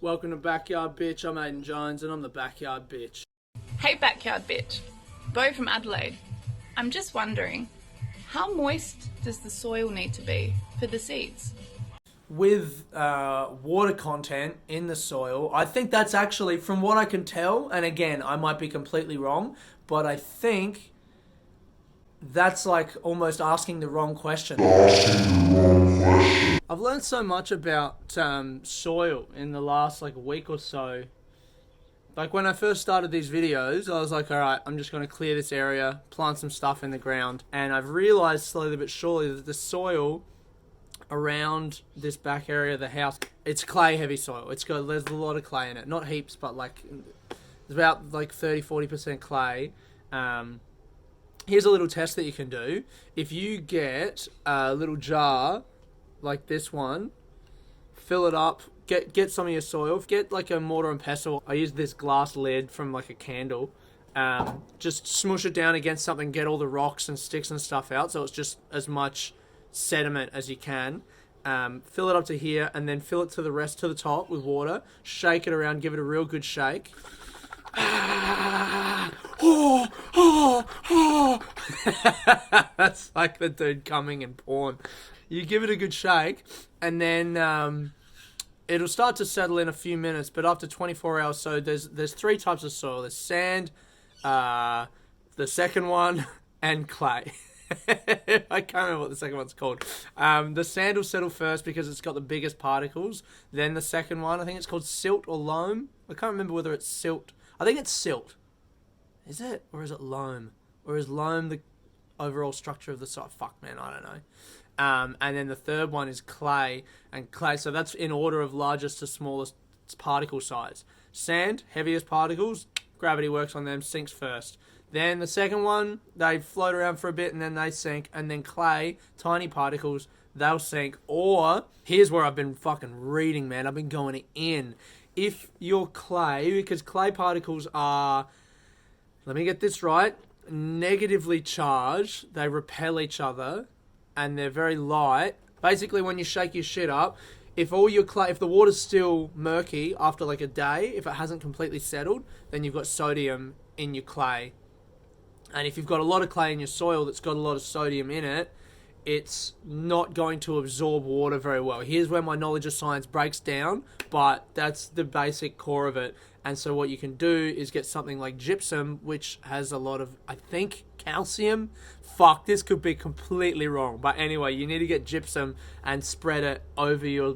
Welcome to Backyard Bitch. I'm Aiden Jones and I'm the Backyard Bitch. Hey Backyard Bitch, Bo from Adelaide. I'm just wondering, how moist does the soil need to be for the seeds? With water content in the soil, I think that's actually, from what I can tell, and again, I might be completely wrong, but I think that's like almost asking the wrong question. I've learned so much about soil in the last week or so. Like when I first started these videos, I was like, alright, I'm just going to clear this area, plant some stuff in the ground. And I've realised slowly but surely that the soil around this back area of the house, it's clay heavy soil. There's a lot of clay in it. Not heaps, but there's about 30-40% clay. Here's a little test that you can do. If you get a little jar like this one, fill it up, get some of your soil, get a mortar and pestle. I use this glass lid from a candle. Just smush it down against something, get all the rocks and sticks and stuff out, so it's just as much sediment as you can. Fill it up to here and then fill it to the top with water. Shake it around, give it a real good shake. That's like the dude coming in porn. You give it a good shake and then it'll start to settle in a few minutes, but after 24 hours, so there's three types of soil. There's sand, the second one, and clay. I can't remember what the second one's called. The sand will settle first because it's got the biggest particles. Then the second one, I think it's called silt or loam. I can't remember whether it's silt. I think it's silt. Is it? Or is it loam? Or is loam the overall structure of the soil? Fuck, man, I don't know. And then the third one is clay. And clay, so that's in order of largest to smallest particle size. Sand, heaviest particles, gravity works on them, sinks first. Then the second one, they float around for a bit and then they sink. And then clay, tiny particles, they'll sink. Or, here's where I've been fucking reading, man. I've been going in. If your clay, because clay particles are, let me get this right, negatively charged, they repel each other, and they're very light. Basically, when you shake your shit up, if the water's still murky after a day, if it hasn't completely settled, then you've got sodium in your clay. And if you've got a lot of clay in your soil that's got a lot of sodium in it, it's not going to absorb water very well. Here's where my knowledge of science breaks down, but that's the basic core of it. And so what you can do is get something like gypsum, which has a lot of, I think, calcium. Fuck, this could be completely wrong. But anyway, you need to get gypsum and spread it over your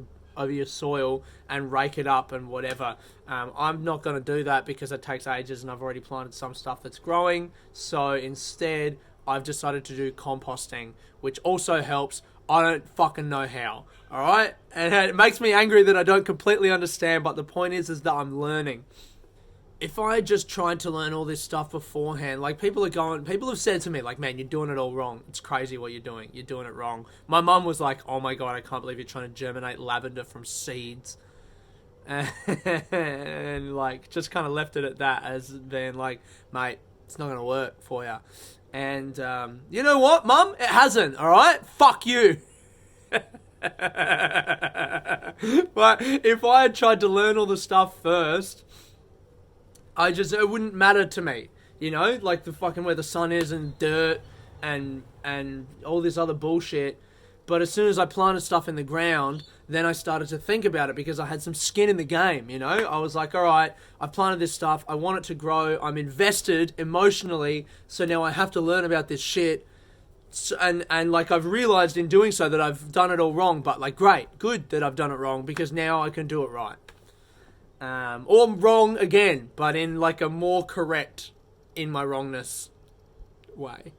soil and rake it up and whatever. I'm not going to do that because it takes ages and I've already planted some stuff that's growing. So instead, I've decided to do composting, which also helps. I don't fucking know how, alright? And it makes me angry that I don't completely understand, but the point is that I'm learning. If I just tried to learn all this stuff beforehand, people have said to me, man, you're doing it all wrong. It's crazy what you're doing. You're doing it wrong. My mum was like, oh my God, I can't believe you're trying to germinate lavender from seeds. And just kind of left it at that as being mate, it's not going to work for you. And you know what, Mum? It hasn't, all right? Fuck you. But if I had tried to learn all the stuff first, it wouldn't matter to me. You know, the fucking where the sun is and dirt and all this other bullshit. But as soon as I planted stuff in the ground, then I started to think about it because I had some skin in the game, you know? I was like, all right, I've planted this stuff. I want it to grow. I'm invested emotionally. So now I have to learn about this shit. And I've realized in doing so that I've done it all wrong. But great, good that I've done it wrong because now I can do it right. Or wrong again, but in a more correct in my wrongness way.